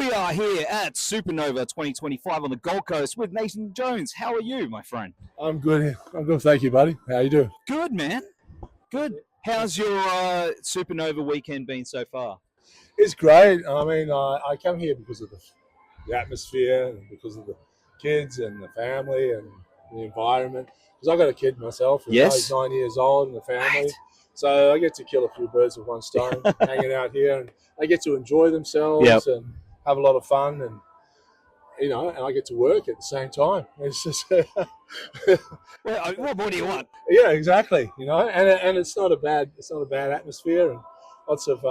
We are here at Supanova 2025 on the Gold Coast with Nathan Jones. How are you, my friend? I'm good. Thank you, buddy. How you doing? Good, man. Good. How's your Supanova weekend been so far? It's great. I mean, I come here because of the atmosphere and because of the kids and the family and the environment. Because I've got a kid myself. Yes. He's 9 years old and a family. Right. So I get to kill a few birds with one stone, hanging out here. And they get to enjoy themselves and have a lot of fun. And, and I get to work at the same time. It's just... Well, what more do you want? Yeah, exactly. And it's not a bad atmosphere and lots of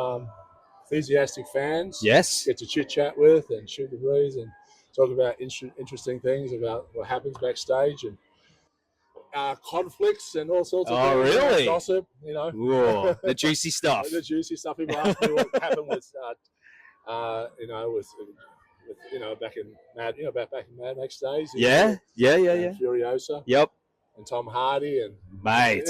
enthusiastic fans. Yes. Get to chit chat with and shoot the breeze and talk about interesting things about what happens backstage and conflicts and all sorts of things. Oh, really? Gossip, Whoa, the juicy stuff. The juicy stuff. People ask me what happened with back in Mad Max days. Yeah. Furiosa. Yep. And Tom Hardy and mate.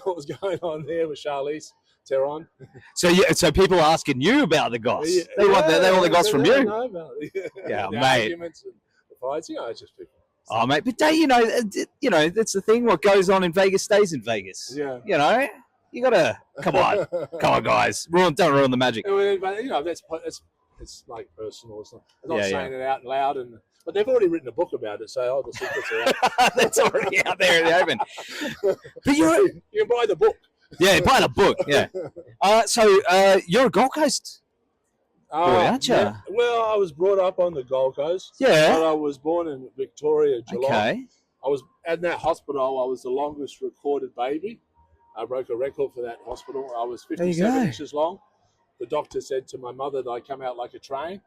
What was going on there with Charlize Theron? So people are asking you about the goss. They want the goss from you. Know about it. Yeah, the mate. Arguments and the fights, it's just people. Oh, mate, but that's the thing. What goes on in Vegas stays in Vegas. Yeah. You gotta come on, guys. Don't ruin the magic. But it's like personal. It's not saying it out loud, but they've already written a book about it, so the secrets are out. That's already out there in the open. But you can buy the book. Yeah, buy the book. Yeah. So you're a Gold Coast boy, aren't you? Yeah. Well, I was brought up on the Gold Coast. Yeah. But I was born in Victoria, Geelong. Okay. I was at that hospital. I was the longest recorded baby. I broke a record for that hospital. I was 57 inches long. The doctor said to my mother that I come out like a train.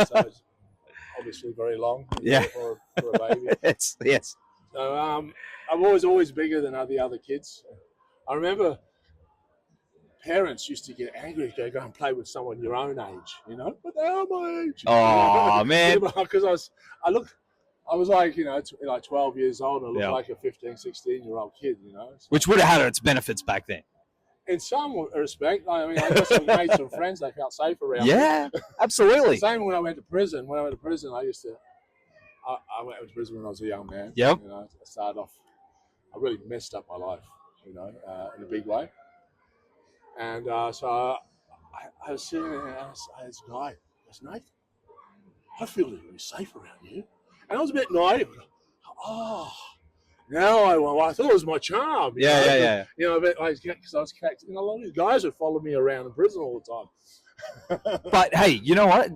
So it's obviously very long. Yeah. For a baby. Yes. So I'm always bigger than the other kids. I remember parents used to get angry to go and play with someone your own age, but they are my age. Oh, man. Because I was like, like 12 years old and I looked like a 15, 16-year-old kid, So, which would have had its benefits back then. In some respect, I got some mates and friends that felt safe around me. Yeah, absolutely. Same when I went to prison. When I went to prison, I went to prison when I was a young man. Yep. I started off, I really messed up my life, in a big way. And so I was sitting there and I was this guy, Nathan, I feel really safe around you. And I was a bit naive. Oh, now I thought it was my charm. Yeah. Because I was cracked. A lot of these guys would follow me around in prison all the time. But hey, you know what?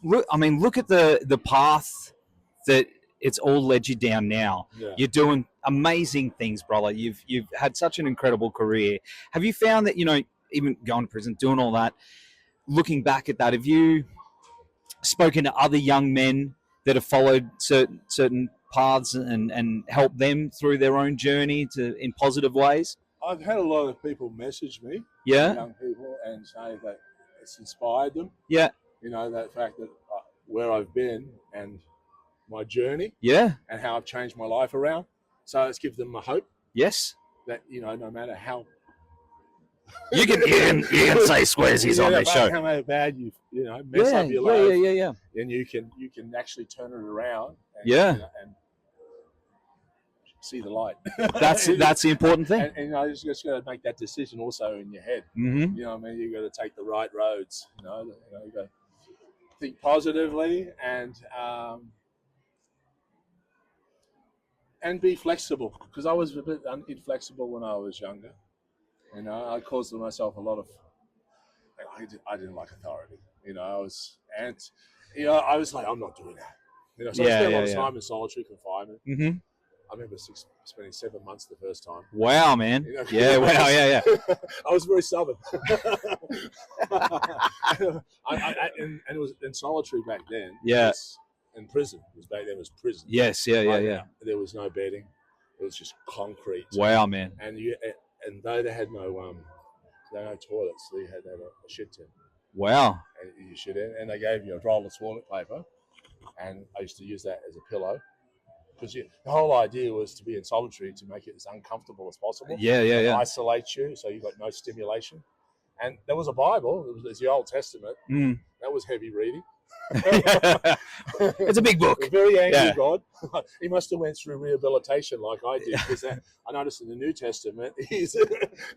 Look at the path that it's all led you down now. Yeah. You're doing amazing things, brother. You've had such an incredible career. Have you found that, even going to prison, doing all that, looking back at that, have you spoken to other young men that have followed certain paths and helped them through their own journey in positive ways? I've had a lot of people message me, young people, and say that it's inspired them. Yeah. That fact that where I've been and my journey. Yeah. And how I've changed my life around. So it's given them a hope. Yes. That, no matter how... You can say Squaresy's on this show. How bad you mess up your life. Yeah. And you can actually turn it around. And see the light. That's the important thing. And you just got to make that decision also in your head. Mm-hmm. You got to take the right roads. You got to think positively and be flexible. Because I was a bit inflexible when I was younger. I caused myself a lot of. I didn't like authority. I was like, I'm not doing that. So I spent a lot of time in solitary confinement. Mm-hmm. I remember spending 7 months the first time. Wow, man. Yeah, wow, yeah. I was very stubborn. And it was in solitary back then. Yeah. In prison. Back then it was prison. Yes, yeah. There was no bedding. It was just concrete. Wow, man. And though they had no toilets, they had a shit tin. Wow. And you shit in, and they gave you a roll of toilet paper, and I used to use that as a pillow. Because the whole idea was to be in solitary to make it as uncomfortable as possible. Yeah. Isolate you so you got no stimulation. And there was a Bible. It was the Old Testament. Mm. That was heavy reading. It's a big book. A very angry Yeah. God. He must have went through rehabilitation like I did, because I noticed in the New Testament he's a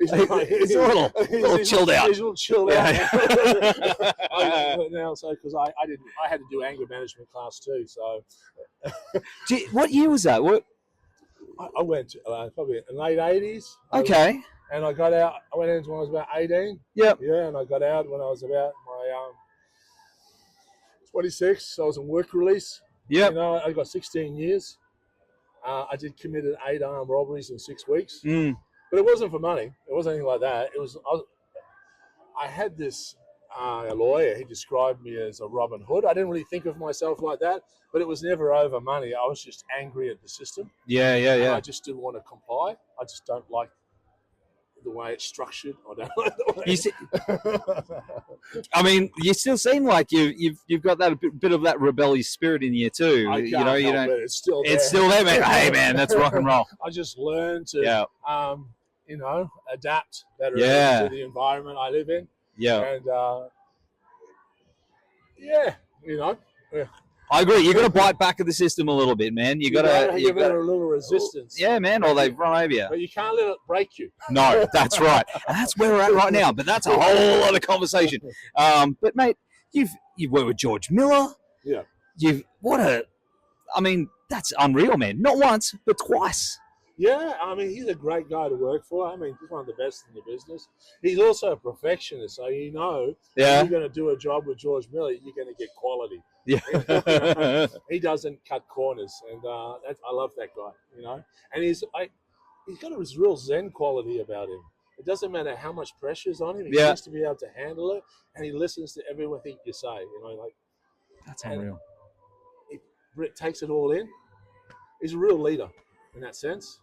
little chilled out. He's a little chilled Yeah. out. Now, so because I had to do anger management class too. So What year was that? What? I went probably in the late 80s. Okay. And I got out. I went in when I was about 18. Yep. Yeah, and I got out when I was about my 26. So I was on work release. Yep. You know, I got 16 years. I committed 8 armed robberies in 6 weeks. But it wasn't for money. It wasn't anything like that. It was. I had this lawyer. He described me as a Robin Hood. I didn't really think of myself like that, but it was never over money. I was just angry at the system. Yeah. And I just didn't want to comply. I just don't like the way it's structured. I don't like the way. You see, I mean, you still seem like you've got that bit of that rebellious spirit in you too. I You know, you help don't. it. It's still there. It's still there, man. Hey, man, that's rock and roll. I just learned to, adapt better to the environment I live in. Yeah. And I agree. You got to bite back at the system a little bit, man. You got to give it a little resistance. Yeah, man, or they run over you. But you can't let it break you. No, that's right. And that's where we're at right now. But that's a whole other conversation. But mate, you've worked with George Miller. Yeah. That's unreal, man. Not once, but twice. Yeah, I mean, he's a great guy to work for. I mean, he's one of the best in the business. He's also a perfectionist, so if you're going to do a job with George Miller, you're going to get quality. Yeah. He doesn't cut corners, and I love that guy, And he's got this real Zen quality about him. It doesn't matter how much pressure's on him; he seems to be able to handle it, and he listens to everything you say. That's unreal. He takes it all in. He's a real leader in that sense.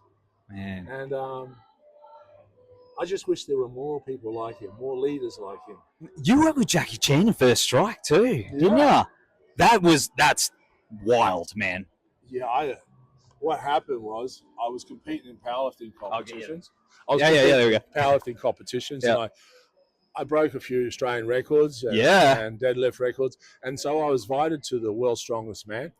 Man. And I just wish there were more people like him, more leaders like him. You worked with Jackie Chan in First Strike too, didn't you? That's wild, man. Yeah, what happened was I was competing in powerlifting competitions. There we go. Powerlifting competitions, and I broke a few Australian records and deadlift records. And so I was invited to the World's Strongest Man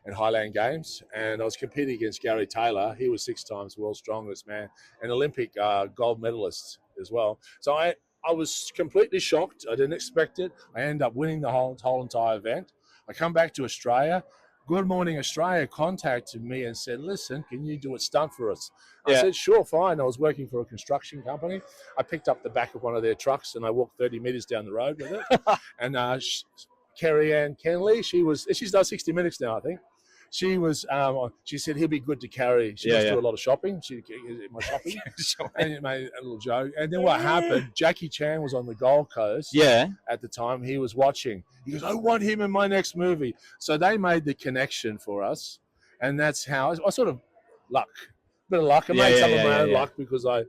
in Highland Games, and I was competing against Gary Taylor. He was 6 times World's Strongest Man and Olympic gold medalist as well. So I was completely shocked. I didn't expect it. I ended up winning the whole entire event. I come back to Australia. Good Morning Australia contacted me and said, listen, can you do a stunt for us? I said, sure, fine. I was working for a construction company. I picked up the back of one of their trucks and I walked 30 meters down the road with it. And Kerry Ann Kenley, she's done 60 Minutes now, I think. She was. She said he'll be good to carry. She must do a lot of shopping. My shopping, and made a little joke. And then what happened? Jackie Chan was on the Gold Coast. Yeah. At the time, he was watching. He goes, "I want him in my next movie." So they made the connection for us, and that's how I sort of luck, bit of luck. I made some of my own luck because the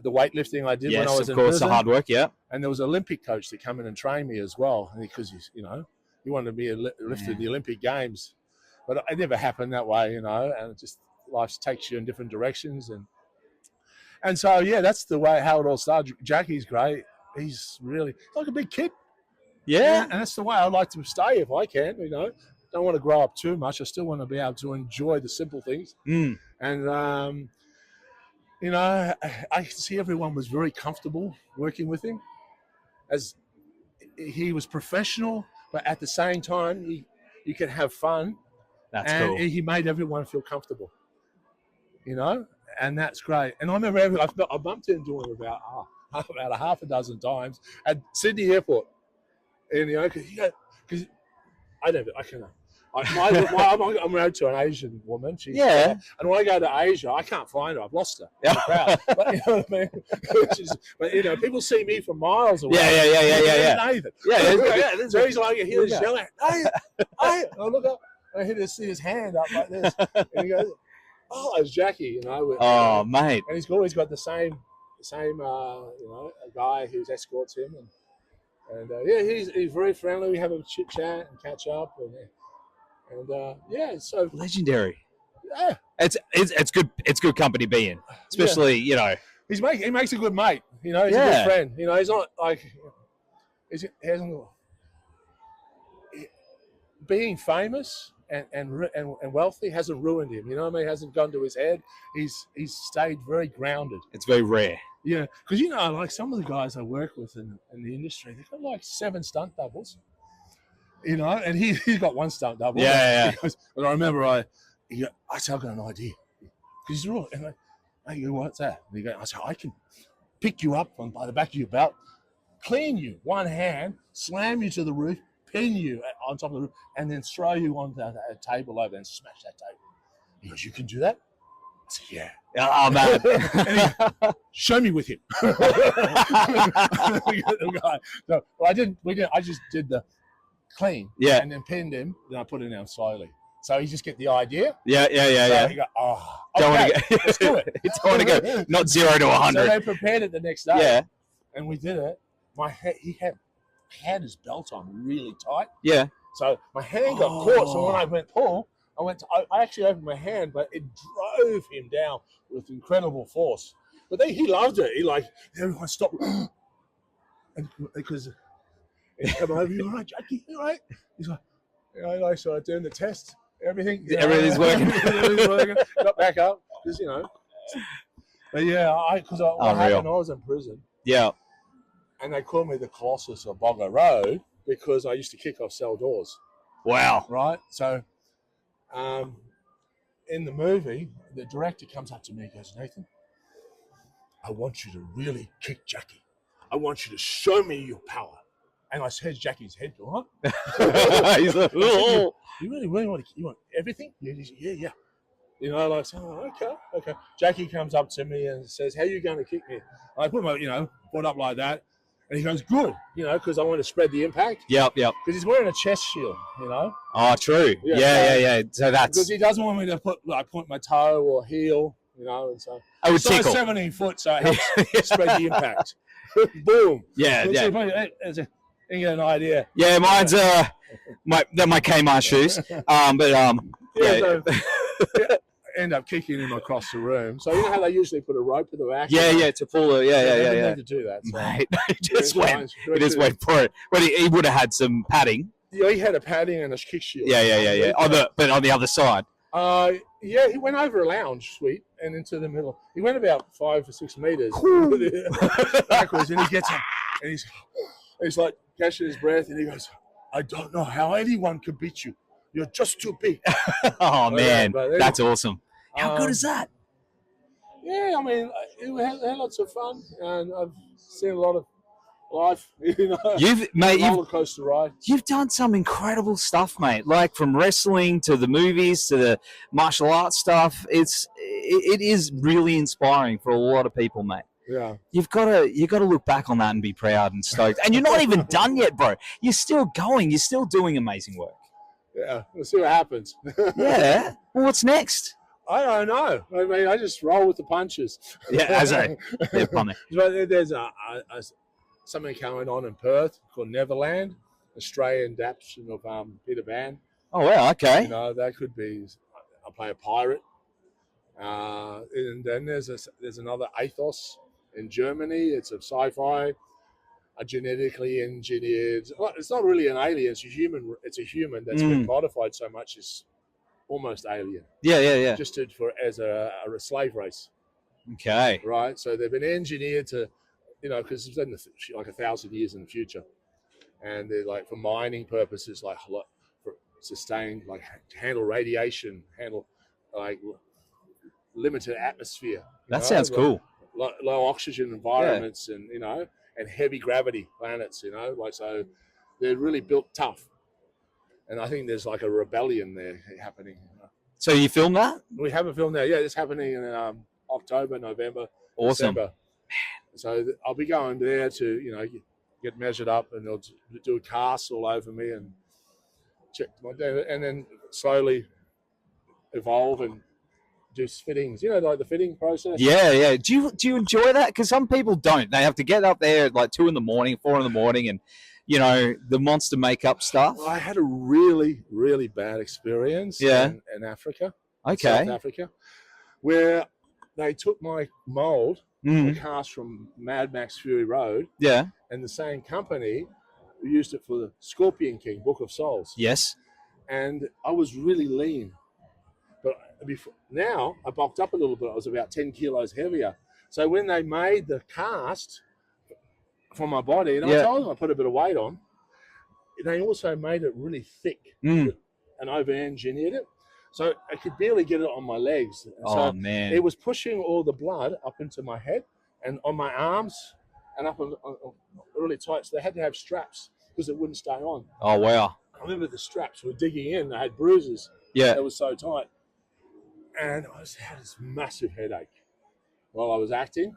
weightlifting I did when I was in prison. Yes, of course, the hard work. Yeah. And there was an Olympic coach to come in and train me as well, because he wanted to be lifted in the Olympic Games. But it never happened that way, and it just life takes you in different directions, and so that's the way how it all started. Jackie's great. He's like a big kid. Yeah, and that's the way I'd like to stay if I can. Don't want to grow up too much. I still want to be able to enjoy the simple things. And I see everyone was very comfortable working with him, as he was professional, but at the same time you can have fun. That's cool. And he made everyone feel comfortable, and that's great. And I remember I bumped into him about a half a dozen times at Sydney Airport, and because I'm married to an Asian woman. And when I go to Asia, I can't find her. I've lost her. In the crowd. But you know what I mean? People see me from miles away. Yeah. Nathan. Yeah. So he's like, he's yelling, "Hey!" I look up. I see his hand up like this, and he goes, "Oh, it's Jackie," mate. And he's always got the same, a guy who escorts him, and he's very friendly. We have a chit chat and catch up, and so legendary. Yeah, it's good. It's good company being, especially he makes a good mate. He's a good friend. He's not like he hasn't. being famous and wealthy hasn't ruined him. You know what I mean? Hasn't gone to his head. He's stayed very grounded. It's very rare. Yeah, because you know, like some of the guys I work with in the industry, they've got like 7 stunt doubles. You know, and he's got 1 stunt double. Yeah. And I remember I said, I've got an idea. Because he's real. And I go, what's that? And I said, I can pick you up by the back of your belt, clean you, one hand, slam you to the roof, pin you on top of the roof, and then throw you onto a table over and smash that table. He goes, you can do that? I said, yeah. Oh, man. Show me with him. So, I didn't. I just did the clean. Yeah. And then pinned him. Then I put it down slowly. So he just get the idea. Yeah. So he go, Don't okay, want to go. let's do it. Don't want to go. Not 0 to 100. So they prepared it the next day. Yeah. And we did it. He had his belt on really tight. Yeah. So my hand got caught. So when I went pull, I actually opened my hand, but it drove him down with incredible force. But then he loved it. He like, everyone stopped. And because he's coming over, you all right, Jackie? You all right? He's like, yeah, so I'm doing the test. Everything's working. Everything's working. Got back up. Just, you know. But yeah, what happened, I was in prison. Yeah. And they called me the Colossus of Boggo Road because I used to kick off cell doors. Wow. Right? So in the movie, the director comes up to me and goes, Nathan, I want you to really kick Jackie. I want you to show me your power. And I said Jackie's head, what? He's like, oh. You really want everything? Yeah. You know, like, okay. Jackie comes up to me and says, how are you going to kick me? I put my, foot up like that. And he goes, good, because I want to spread the impact. Yep. Because he's wearing a chest shield, Oh, true. Yeah. So that's... Because he doesn't want me to point my toe or heel, and so... I would tickle. 17 foot, so it helps spread the impact. Boom. Yeah. You get an idea. Yeah, mine's my Kmart shoes. End up kicking him across the room. So you know how they usually put a rope in the back? Yeah, to pull the They need to do that. So. Mate, he just went for it. But he would have had some padding. Yeah, he had a padding and a kick shield. Yeah. But on the other side. He went over a lounge suite and into the middle. He went about 5 or 6 meters backwards, and he gets up and he's like catching his breath, and he goes, I don't know how anyone could beat you. You're just too big. Oh, man. That's awesome. How good is that? Yeah, I mean, we had lots of fun, and I've seen a lot of life. Roller coaster ride. You've done some incredible stuff, mate. Like from wrestling to the movies to the martial arts stuff. It is really inspiring for a lot of people, mate. Yeah, you've got to look back on that and be proud and stoked. And you're not even done yet, bro. You're still going. You're still doing amazing work. Yeah, we'll see what happens. Yeah. Well, what's next? I don't know. I mean, I just roll with the punches. Yeah, they're funny. But there's something going on in Perth called Neverland, Australian adaptation of Peter Pan. Oh, wow, okay. That could be. I play a pirate, and then there's another Athos in Germany. It's a sci-fi, a genetically engineered. It's not really an alien. It's a human. It's a human that's been modified so much it's almost alien. Yeah. Just as a slave race. Okay. Right. So they've been engineered to, because it's in like 1,000 years in the future, and they're like for mining purposes, like for sustain, like handle radiation, handle like limited atmosphere. That sounds cool. Low oxygen environments, and and heavy gravity planets. So they're really built tough. And I think there's like a rebellion there happening. So you film that? We have a film there. Yeah, it's happening in October, November, awesome. December. So I'll be going there to, get measured up, and they'll do a cast all over me and check my data, and then slowly evolve and do fittings. Like the fitting process. Yeah. Do you enjoy that? Because some people don't. They have to get up there at like 2 a.m, 4 a.m, and the monster makeup stuff. I had a really, really bad experience in Africa. Okay. South Africa, where they took my mold, the cast from Mad Max Fury Road. Yeah. And the same company used it for the Scorpion King, Book of Souls. Yes. and I was really lean. But now I bulked up a little bit. I was about 10 kilos heavier. So when they made the cast for my body, and I told them I put a bit of weight on, they also made it really thick and over-engineered it. So I could barely get it on my legs. Oh, man. It was pushing all the blood up into my head and on my arms and up on really tight. So they had to have straps because it wouldn't stay on. Oh, wow. I remember the straps were digging in. They had bruises. Yeah. It was so tight. And I had this massive headache while I was acting.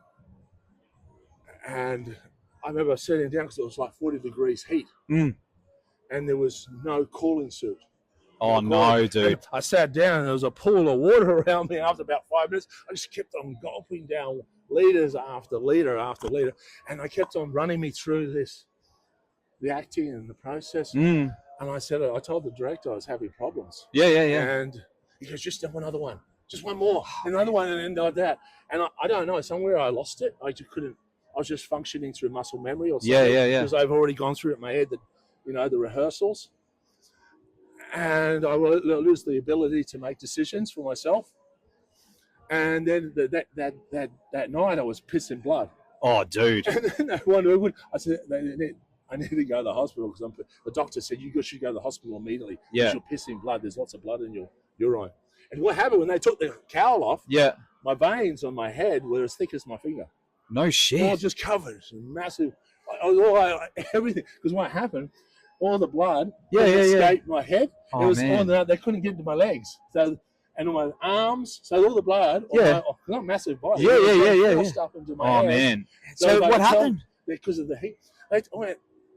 And I remember sitting down because it was like 40 degrees heat. And there was no cooling suit. Oh, no, dude. And I sat down and there was a pool of water around me. After about 5 minutes, I just kept on gulping down liters after liter after liter. And I kept on running me through the acting and the process. And I told the director I was having problems. Yeah. And he goes, just one other one. Just one more. Another one, and then like that. And I don't know, somewhere I lost it. I just couldn't. I was just functioning through muscle memory or something. Yeah. Because I've already gone through it in my head, the rehearsals. And I will lose the ability to make decisions for myself. And then that night I was pissing blood. Oh, dude. And then I said, I need to go to the hospital because the doctor said you should go to the hospital immediately. Yeah. You're pissing blood. There's lots of blood in your urine. And what happened when they took the cowl off? Yeah. My veins on my head were as thick as my finger. No shit. All just covered, massive, everything. Because what happened? All the blood escaped my head. Oh, it was man. they couldn't get into my legs. So and on my arms, so all the blood. Not massive body. Forced up into my head. Oh, man. So what happened? Because of the heat.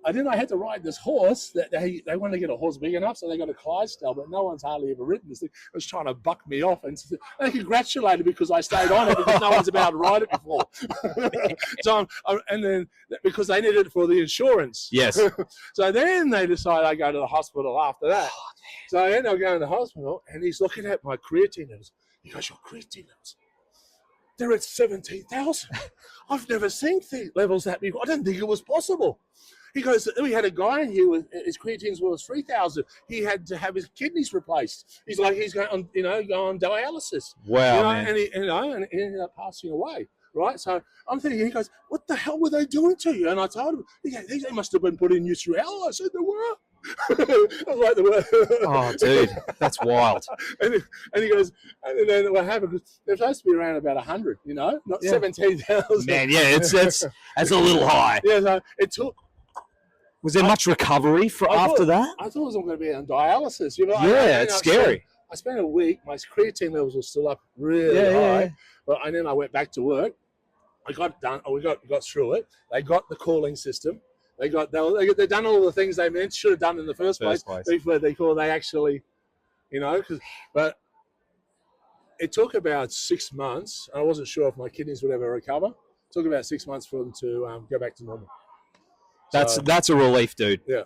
I had to ride this horse. That they wanted to get a horse big enough, so they got a Clydesdale, but no one's hardly ever ridden this thing. It was trying to buck me off, and they congratulated me because I stayed on it because no one's about to ride it before. And then because they needed it for the insurance. Yes. So then they decided I go to the hospital after that. So I ended up going to the hospital, and he's looking at my creatine levels. He goes, "Your creatine levels, they're at 17,000. I've never seen levels that big. I didn't think it was possible." He goes, we had a guy in here with his creatine was 3,000. He had to have his kidneys replaced. He's going on, go on dialysis. Wow, man. And he ended up passing away. Right. So I'm thinking, he goes, "What the hell were they doing to you?" And I told him, they must have been putting you through hell. I said, "They were." I was like, "They were." Oh, dude, that's wild. and he goes, and then what happened? They're supposed to be around about 100, not 17,000. Man, yeah, that's a little high. Yeah. So it took. Was there much recovery after that? I thought I was going to be on dialysis. It's scary. I spent a week. My creatine levels were still up really high, and then I went back to work. I got done. We got through it. They got the calling system. They done all the things they should have done in the first place. Before they actually, but it took about 6 months. I wasn't sure if my kidneys would ever recover. It took about 6 months for them to go back to normal. That's a relief, dude. Yeah.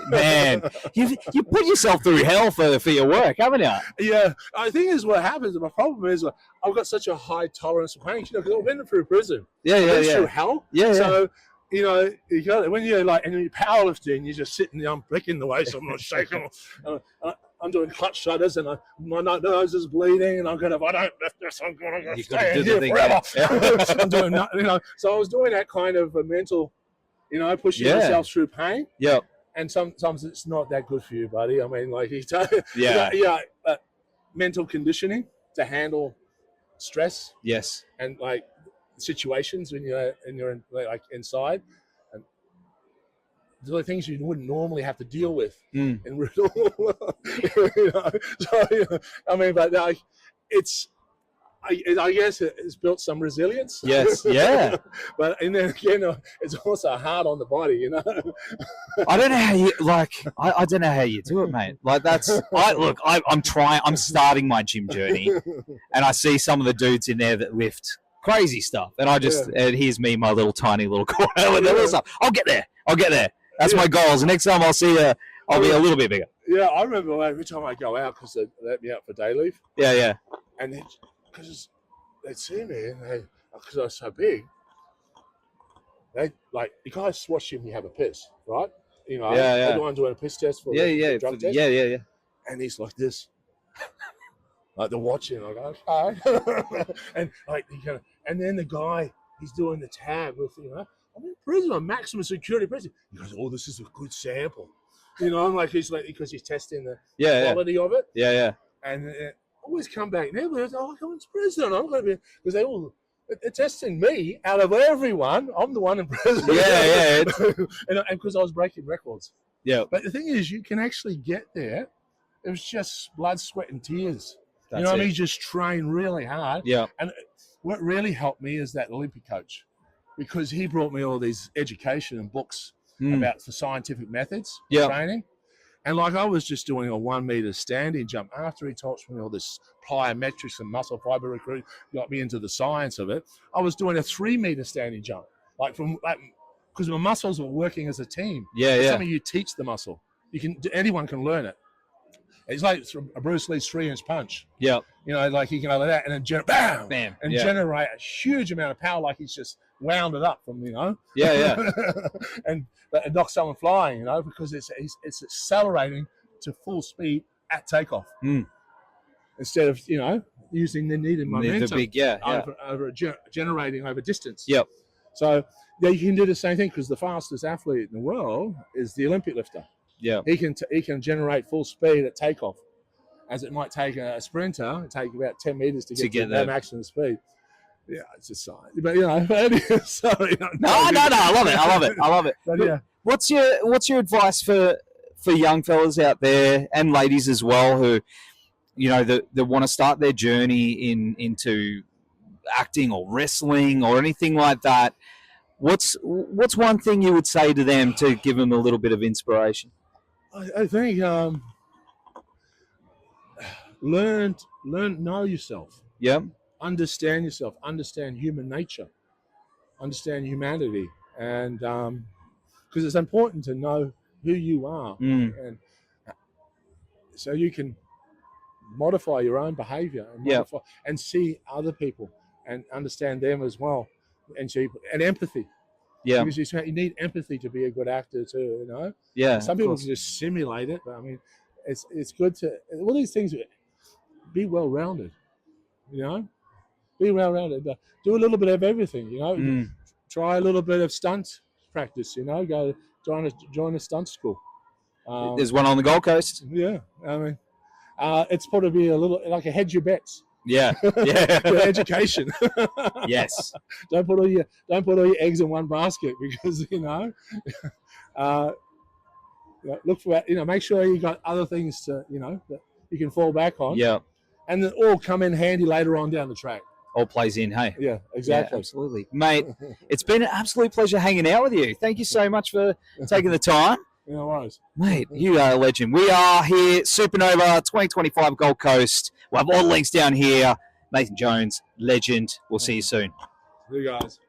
Man, you put yourself through hell for your work, haven't you? Yeah. I think is what happens. My problem is I've got such a high tolerance for pain, because I've been through prison. Through hell. So, you got when you're and you're powerlifting, you're just sitting there, I'm breaking the weights, I'm not shaking. I'm doing clutch shudders, and my nose is bleeding, and if I don't lift this, I'm going to stay here forever. I'm doing, so I was doing that kind of a mental. Pushing yourself through pain. Yeah. And sometimes it's not that good for you, buddy. I mean, mental conditioning to handle stress. Yes. And situations when you're inside, and the things you wouldn't normally have to deal with in real. It's. I guess it's built some resilience. Yes, yeah. But and then again, it's also hard on the body, I don't know how you I don't know how you do it, mate. I'm trying. I'm starting my gym journey, and I see some of the dudes in there that lift crazy stuff, and and here's me, my little tiny little corner with the little stuff. I'll get there. That's my goals. The next time I'll see you, I'll be a little bit bigger. Yeah, I remember every time I go out because they let me out for day leave. Yeah. And because they'd see me, and because I was so big, they you guys watch me have a piss, right? Everyone doing a piss test for the drug test. Yeah. and he's like this. Like they're watching, I go, okay. And like, and then the guy, he's doing the tab with, I'm in prison, I'm maximum security prison. He goes, oh, this is a good sample. I'm like, because he's testing the quality of it. Yeah, yeah. And always come back now. Oh, I'm in prison. I'm going to be, because they're testing me out of everyone. I'm the one in prison. Yeah. And because I was breaking records. Yeah. But the thing is, you can actually get there. It was just blood, sweat, and tears. That's what I mean? Just train really hard. Yeah. And what really helped me is that Olympic coach, because he brought me all these education and books about the scientific methods of training. And like I was just doing a 1 meter standing jump after he taught me all this plyometrics and muscle fiber recruiting, got me into the science of it. I was doing a 3 meter standing jump, because my muscles were working as a team. It's something you teach the muscle. Anyone can learn it. It's like a Bruce Lee's 3-inch punch. Yeah. Like he can go like that and then bam, and generate a huge amount of power, like he's just wound it up from, and knock someone flying, because it's accelerating to full speed at takeoff. Instead of, using the needed momentum over generating over distance. Yep. So you can do the same thing, because the fastest athlete in the world is the Olympic lifter. Yeah, he can generate full speed at takeoff, as it might take a sprinter take about 10 meters to get that maximum speed. Yeah, it's just science, but sorry. No, I love it. But, what's your advice for young fellas out there and ladies as well who, that want to start their journey into acting or wrestling or anything like that? What's one thing you would say to them to give them a little bit of inspiration? I think know yourself. Yeah. Understand yourself. Understand human nature. Understand humanity, and because it's important to know who you are, and so you can modify your own behavior and see other people and understand them as well, and empathy. Yeah, because you need empathy to be a good actor too. Yeah, some people can just simulate it, but I mean, it's good to all these things. Be well rounded, Be well rounded. Do a little bit of everything, Try a little bit of stunt practice, Go join a stunt school. There's one on the Gold Coast. Yeah, I mean, it's probably a little like a hedge your bets. Yeah. Education. Yes. Don't put all your eggs in one basket, because look for make sure you got other things to that you can fall back on. Yeah. And then all come in handy later on down the track. All plays in, hey? Yeah, exactly. Yeah, absolutely. Mate, it's been an absolute pleasure hanging out with you. Thank you so much for taking the time. No worries. Mate, you are a legend. We are here, Supanova 2025 Gold Coast. We'll have all the links down here. Nathan Jones, legend. We'll see you soon. See you guys.